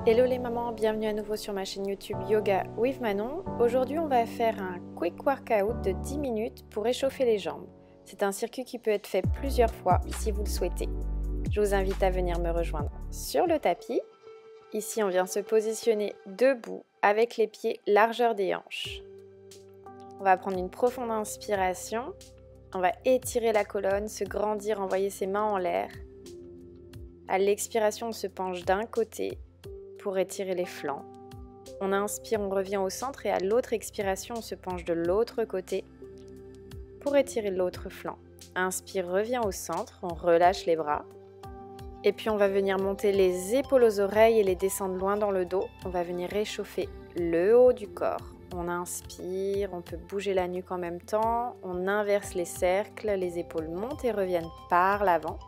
Hello les mamans, bienvenue à nouveau sur ma chaîne YouTube Yoga with Manon. Aujourd'hui on va faire un quick workout de 10 minutes pour réchauffer les jambes. C'est un circuit qui peut être fait plusieurs fois si vous le souhaitez. Je vous invite à venir me rejoindre sur le tapis. Ici on vient se positionner debout avec les pieds largeur des hanches. On va prendre une profonde inspiration. On va étirer la colonne, se grandir, envoyer ses mains en l'air. À l'expiration, on se penche d'un côté pour étirer les flancs. On inspire, on revient au centre et à l'autre expiration, on se penche de l'autre côté pour étirer l'autre flanc. Inspire, revient au centre, on relâche les bras. Et puis on va venir monter les épaules aux oreilles et les descendre loin dans le dos. On va venir réchauffer le haut du corps. On inspire, on peut bouger la nuque en même temps. On inverse les cercles, les épaules montent et reviennent par l'avant.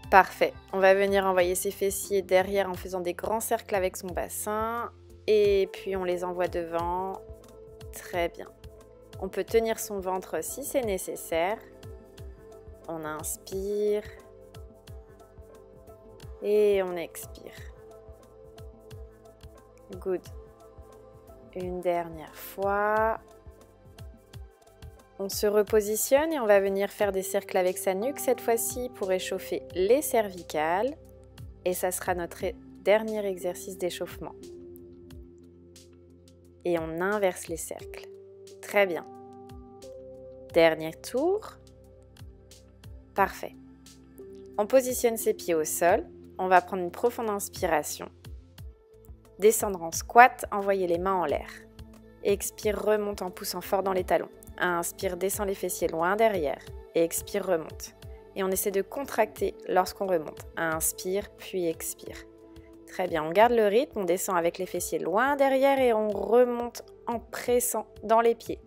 Parfait, on va venir envoyer ses fessiers derrière en faisant des grands cercles avec son bassin et puis on les envoie devant. Très bien. On peut tenir son ventre si c'est nécessaire. On inspire et on expire. Good. Une dernière fois. On se repositionne et on va venir faire des cercles avec sa nuque cette fois-ci pour réchauffer les cervicales. Et ça sera notre dernier exercice d'échauffement. Et on inverse les cercles. Très bien. Dernier tour. Parfait. On positionne ses pieds au sol. On va prendre une profonde inspiration. Descendre en squat, envoyer les mains en l'air. Expire, remonte en poussant fort dans les talons. Inspire, descend les fessiers loin derrière. Et expire, remonte. Et on essaie de contracter lorsqu'on remonte. Inspire, puis expire. Très bien, on garde le rythme. On descend avec les fessiers loin derrière et on remonte en pressant dans les pieds.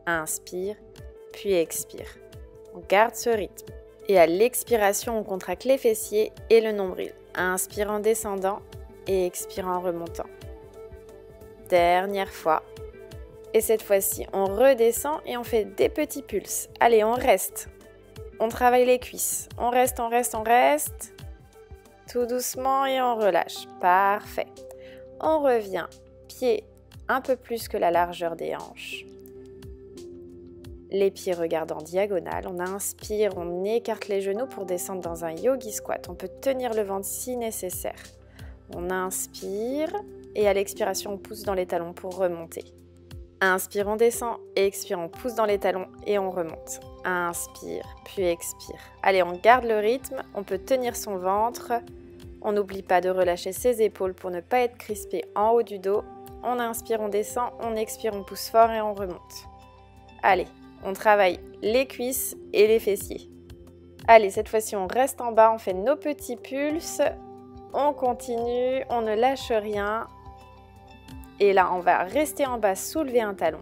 Inspire, puis expire. On garde ce rythme. Et à l'expiration, on contracte les fessiers et le nombril. Inspire en descendant et expire en remontant. Dernière fois. Et cette fois-ci, on redescend et on fait des petits pulses. Allez, on reste. On travaille les cuisses. On reste, on reste, on reste. Tout doucement et on relâche. Parfait. On revient. Pieds un peu plus que la largeur des hanches. Les pieds regardent en diagonale. On inspire, on écarte les genoux pour descendre dans un yogi squat. On peut tenir le ventre si nécessaire. On inspire et à l'expiration, on pousse dans les talons pour remonter. Inspire, on descend, expire, on pousse dans les talons et on remonte. Inspire, puis expire. Allez, on garde le rythme, on peut tenir son ventre. On n'oublie pas de relâcher ses épaules pour ne pas être crispé en haut du dos. On inspire, on descend, on expire, on pousse fort et on remonte. Allez, on travaille les cuisses et les fessiers. Allez, cette fois-ci, on reste en bas, on fait nos petits pulses. On continue, on ne lâche rien. Et là, on va rester en bas, soulever un talon.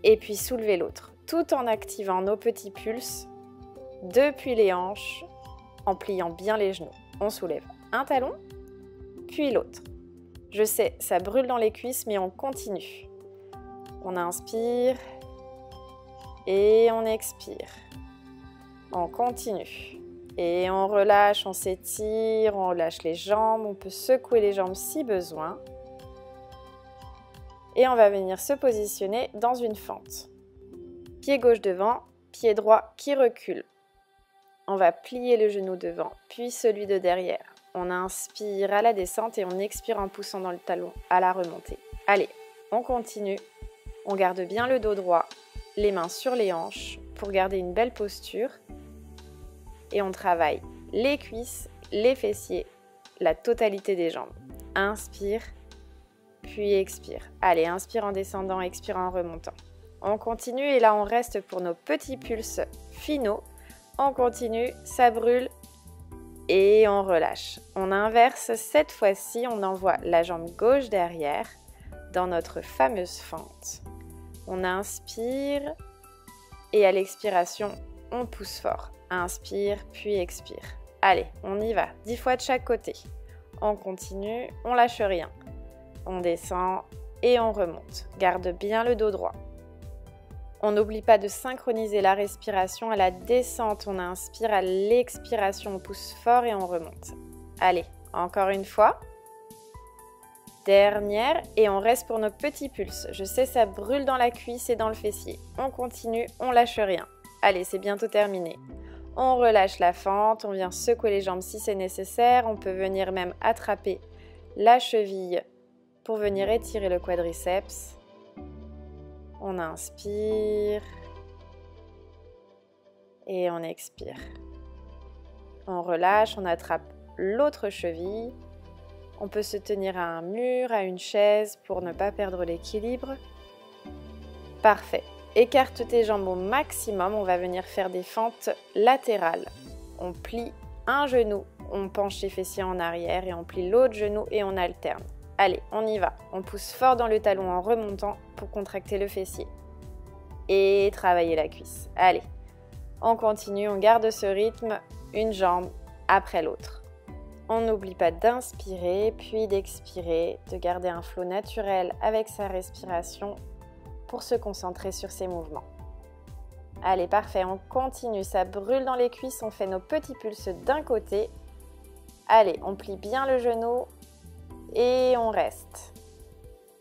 Et puis soulever l'autre, tout en activant nos petits pulses depuis les hanches, en pliant bien les genoux. On soulève un talon, puis l'autre. Je sais, ça brûle dans les cuisses, mais on continue. On inspire et on expire. On continue. Et on relâche, on s'étire, on relâche les jambes. On peut secouer les jambes si besoin. Et on va venir se positionner dans une fente. Pied gauche devant, pied droit qui recule. On va plier le genou devant, puis celui de derrière. On inspire à la descente et on expire en poussant dans le talon à la remontée. Allez, on continue. On garde bien le dos droit, les mains sur les hanches pour garder une belle posture. Et on travaille les cuisses, les fessiers, la totalité des jambes. Inspire. Puis expire. Allez, inspire en descendant, expire en remontant. On continue et là on reste pour nos petits pulses finaux. On continue, ça brûle et on relâche. On inverse cette fois-ci, on envoie la jambe gauche derrière dans notre fameuse fente. On inspire et à l'expiration, on pousse fort. Inspire, puis expire. Allez, on y va, 10 fois de chaque côté. On continue, on lâche rien. On descend et on remonte. Garde bien le dos droit. On n'oublie pas de synchroniser la respiration à la descente. On inspire, à l'expiration, on pousse fort et on remonte. Allez, encore une fois. Dernière, et on reste pour nos petits pulses. Je sais, ça brûle dans la cuisse et dans le fessier. On continue, on lâche rien. Allez, c'est bientôt terminé. On relâche la fente, on vient secouer les jambes si c'est nécessaire. On peut venir même attraper la cheville pour venir étirer le quadriceps. On inspire et on expire. On relâche, on attrape l'autre cheville. On peut se tenir à un mur, à une chaise pour ne pas perdre l'équilibre. Parfait. Écarte tes jambes au maximum. On va venir faire des fentes latérales. On plie un genou, on penche les fessiers en arrière et on plie l'autre genou et on alterne. Allez, on y va. On pousse fort dans le talon en remontant pour contracter le fessier. Et travailler la cuisse. Allez, on continue, on garde ce rythme, une jambe après l'autre. On n'oublie pas d'inspirer, puis d'expirer, de garder un flot naturel avec sa respiration pour se concentrer sur ses mouvements. Allez, parfait, on continue, ça brûle dans les cuisses, on fait nos petits pulses d'un côté. Allez, on plie bien le genou et on reste.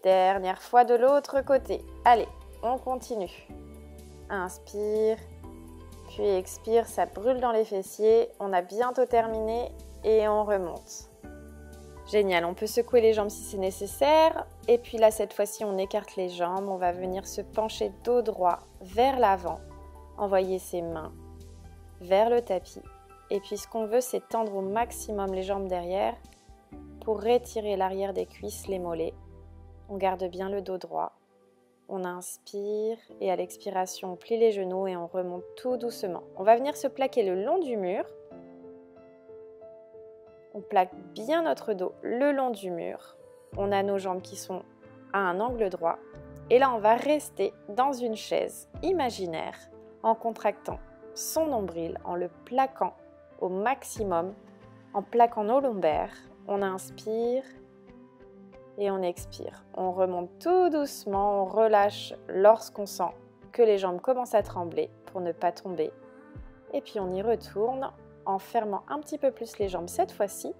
Dernière fois de l'autre côté. Allez, on continue. Inspire, puis expire, ça brûle dans les fessiers. On a bientôt terminé. Et on remonte. Génial, on peut secouer les jambes si c'est nécessaire. Et puis là, cette fois-ci, on écarte les jambes. On va venir se pencher dos droit vers l'avant. Envoyer ses mains vers le tapis. Et puis ce qu'on veut, c'est tendre au maximum les jambes derrière pour étirer l'arrière des cuisses, les mollets. On garde bien le dos droit. On inspire et à l'expiration, on plie les genoux et on remonte tout doucement. On va venir se plaquer le long du mur. On plaque bien notre dos le long du mur. On a nos jambes qui sont à un angle droit. Et là, on va rester dans une chaise imaginaire en contractant son nombril, en le plaquant au maximum, en plaquant nos lombaires. On inspire et on expire. On remonte tout doucement, on relâche lorsqu'on sent que les jambes commencent à trembler pour ne pas tomber. Et puis on y retourne en fermant un petit peu plus les jambes cette fois-ci,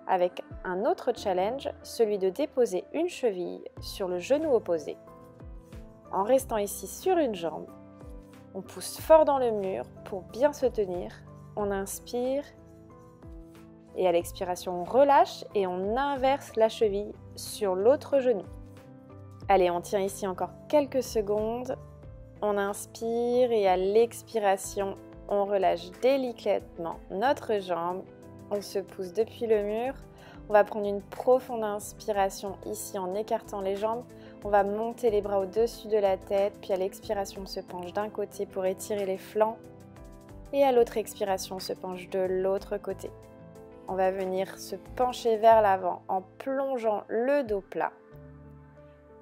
avec un autre challenge, celui de déposer une cheville sur le genou opposé. En restant ici sur une jambe, on pousse fort dans le mur pour bien se tenir. On inspire et à l'expiration, on relâche et on inverse la cheville sur l'autre genou. Allez, on tient ici encore quelques secondes. On inspire et à l'expiration, on relâche délicatement notre jambe, on se pousse depuis le mur. On va prendre une profonde inspiration ici en écartant les jambes. On va monter les bras au-dessus de la tête, puis à l'expiration, on se penche d'un côté pour étirer les flancs. Et à l'autre expiration, on se penche de l'autre côté. On va venir se pencher vers l'avant en plongeant le dos plat.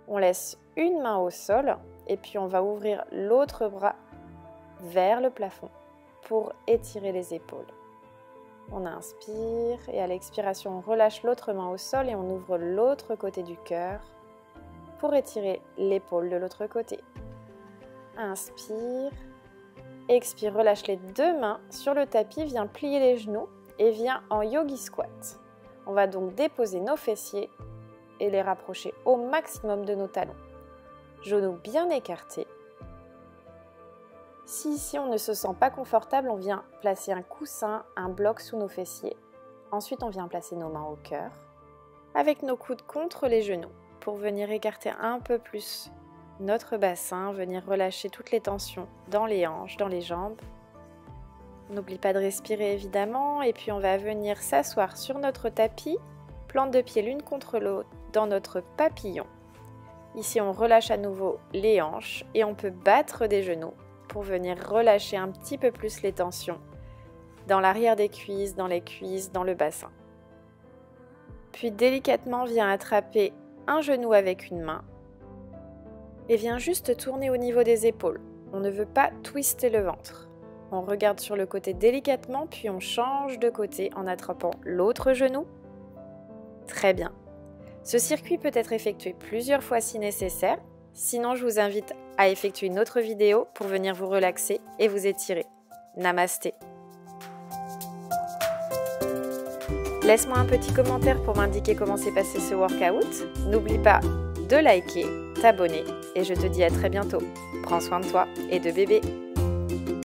On laisse une main au sol et puis on va ouvrir l'autre bras vers le plafond pour étirer les épaules. On inspire et à l'expiration, on relâche l'autre main au sol et on ouvre l'autre côté du cœur pour étirer l'épaule de l'autre côté. Inspire, expire, relâche les deux mains sur le tapis, viens plier les genoux et viens en yogi squat. On va donc déposer nos fessiers et les rapprocher au maximum de nos talons. Genoux bien écartés. Si ici on ne se sent pas confortable, on vient placer un coussin, un bloc sous nos fessiers. Ensuite, on vient placer nos mains au cœur, avec nos coudes contre les genoux, pour venir écarter un peu plus notre bassin, venir relâcher toutes les tensions dans les hanches, dans les jambes. N'oublie pas de respirer évidemment, et puis on va venir s'asseoir sur notre tapis, plante de pied l'une contre l'autre, dans notre papillon. Ici, on relâche à nouveau les hanches et on peut battre des genoux pour venir relâcher un petit peu plus les tensions dans l'arrière des cuisses, dans les cuisses, dans le bassin. Puis délicatement, viens attraper un genou avec une main et viens juste tourner au niveau des épaules. On ne veut pas twister le ventre. On regarde sur le côté délicatement, puis on change de côté en attrapant l'autre genou. Très bien. Ce circuit peut être effectué plusieurs fois si nécessaire. Sinon, je vous invite à effectuer une autre vidéo pour venir vous relaxer et vous étirer. Namasté. Laisse-moi un petit commentaire pour m'indiquer comment s'est passé ce workout. N'oublie pas de liker, t'abonner et je te dis à très bientôt. Prends soin de toi et de bébé.